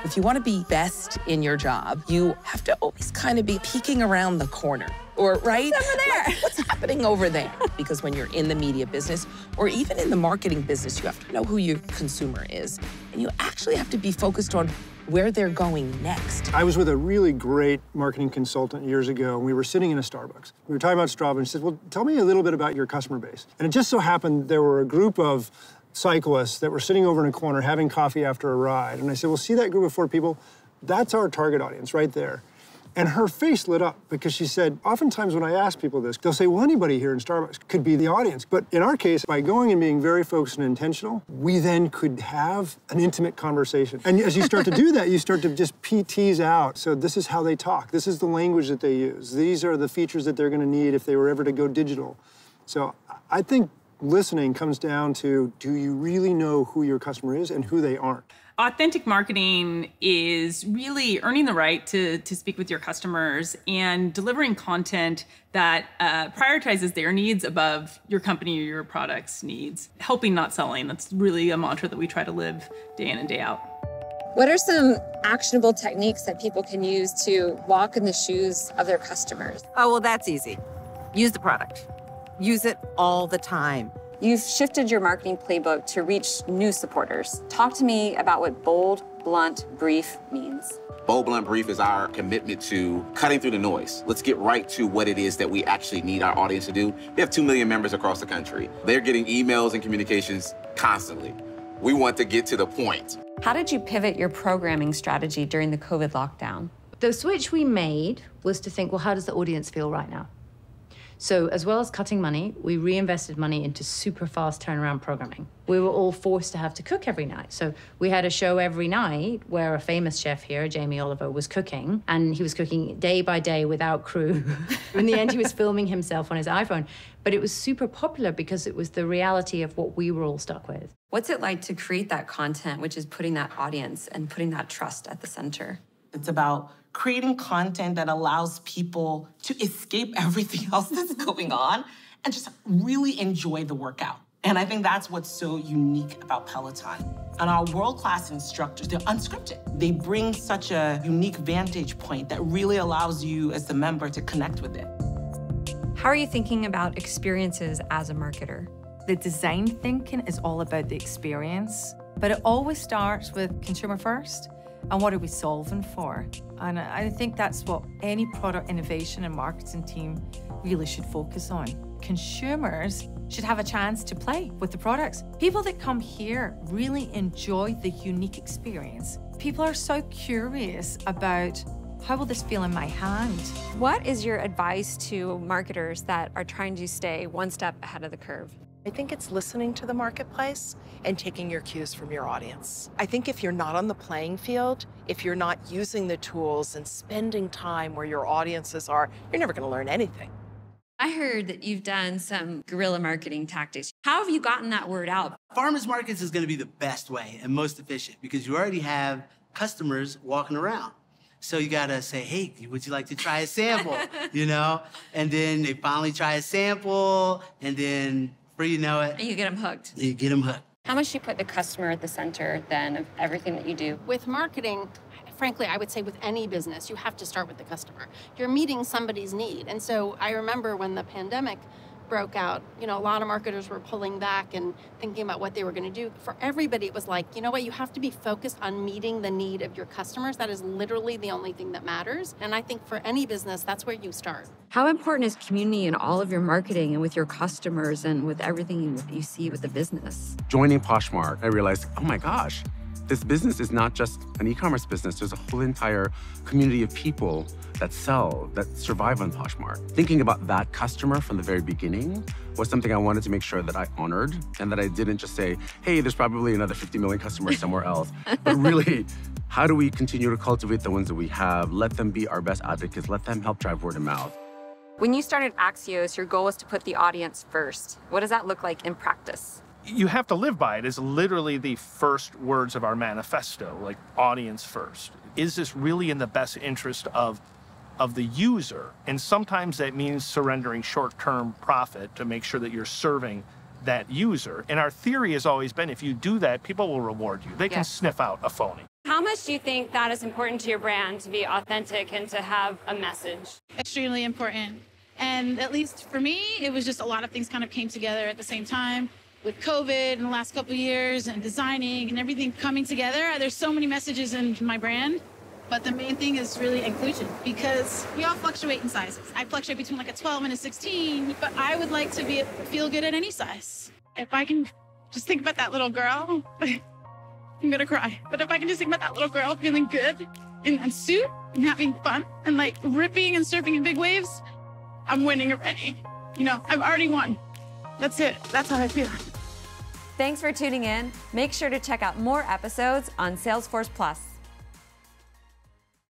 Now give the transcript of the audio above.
If you want to be best in your job, you have to always kind of be peeking around the corner. Or, right? What's over there? Like, what's happening over there? Because when you're in the media business or even in the marketing business, you have to know who your consumer is. And you actually have to be focused on where they're going next. I was with a really great marketing consultant years ago, and we were sitting in a Starbucks. We were talking about Strava, and she said, well, tell me a little bit about your customer base. And it just so happened there were a group of cyclists that were sitting over in a corner having coffee after a ride. And I said, well, see that group of 4 people? That's our target audience right there. And her face lit up because she said, oftentimes when I ask people this, they'll say, well, anybody here in Starbucks could be the audience. But in our case, by going and being very focused and intentional, we then could have an intimate conversation. And as you start to do that, you start to just tease out. So this is how they talk. This is the language that they use. These are the features that they're going to need if they were ever to go digital. So I think listening comes down to, do you really know who your customer is and who they aren't? Authentic marketing is really earning the right to speak with your customers and delivering content that prioritizes their needs above your company or your product's needs. Helping, not selling. That's really a mantra that we try to live day in and day out. What are some actionable techniques that people can use to walk in the shoes of their customers? Oh, well, that's easy. Use the product. Use it all the time. You've shifted your marketing playbook to reach new supporters. Talk to me about what bold, blunt, brief means. Bold, blunt, brief is our commitment to cutting through the noise. Let's get right to what it is that we actually need our audience to do. We have 2 million members across the country. They're getting emails and communications constantly. We want to get to the point. How did you pivot your programming strategy during the COVID lockdown? The switch we made was to think, well, how does the audience feel right now? So as well as cutting money, we reinvested money into super fast turnaround programming. We were all forced to have to cook every night. So we had a show every night where a famous chef here, Jamie Oliver, was cooking, and he was cooking day by day without crew. In the end, he was filming himself on his iPhone. But it was super popular because it was the reality of what we were all stuck with. What's it like to create that content, which is putting that audience and putting that trust at the center? It's about creating content that allows people to escape everything else that's going on and just really enjoy the workout. And I think that's what's so unique about Peloton. And our world-class instructors, they're unscripted. They bring such a unique vantage point that really allows you as the member to connect with it. How are you thinking about experiences as a marketer? The design thinking is all about the experience, but it always starts with consumer first. And what are we solving for? And I think that's what any product innovation and marketing team really should focus on. Consumers should have a chance to play with the products. People that come here really enjoy the unique experience. People are so curious about, how will this feel in my hand? What is your advice to marketers that are trying to stay one step ahead of the curve? I think it's listening to the marketplace and taking your cues from your audience. I think if you're not on the playing field, if you're not using the tools and spending time where your audiences are, you're never going to learn anything. I heard that you've done some guerrilla marketing tactics. How have you gotten that word out? Farmers markets is going to be the best way and most efficient because you already have customers walking around. So you got to say, hey, would you like to try a sample? You know? And then they finally try a sample, and then before you know it, and you get them hooked. You get them hooked. How much do you put the customer at the center, then, of everything that you do? With marketing, frankly, I would say with any business, you have to start with the customer. You're meeting somebody's need. And so I remember when the pandemic broke out, you know, a lot of marketers were pulling back and thinking about what they were going to do. For everybody, it was like, you know what, you have to be focused on meeting the need of your customers. That is literally the only thing that matters. And I think for any business, that's where you start. How important is community in all of your marketing and with your customers and with everything you see with the business? Joining Poshmark, I realized, oh my gosh, this business is not just an e-commerce business. There's a whole entire community of people that sell, that survive on Poshmark. Thinking about that customer from the very beginning was something I wanted to make sure that I honored and that I didn't just say, hey, there's probably another 50 million customers somewhere else. But really, how do we continue to cultivate the ones that we have, let them be our best advocates, let them help drive word of mouth? When you started Axios, your goal was to put the audience first. What does that look like in practice? You have to live by it. It's literally the first words of our manifesto, like audience first. Is this really in the best interest of the user? And sometimes that means surrendering short-term profit to make sure that you're serving that user. And our theory has always been, if you do that, people will reward you. They can sniff out a phony. How How much do you think that is important to your brand to be authentic and to have a message? Extremely important. And at least for me, it was just a lot of things kind of came together at the same time. With COVID in the last couple of years and designing and everything coming together, there's so many messages in my brand. But the main thing is really inclusion, because we all fluctuate in sizes. I fluctuate between like a 12 and a 16, but I would like to feel good at any size. If I can just think about that little girl, I'm gonna cry. But if I can just think about that little girl feeling good in that suit and having fun and like ripping and surfing in big waves, I'm winning already. You know, I've already won. That's it. That's how I feel. Thanks for tuning in. Make sure to check out more episodes on Salesforce Plus.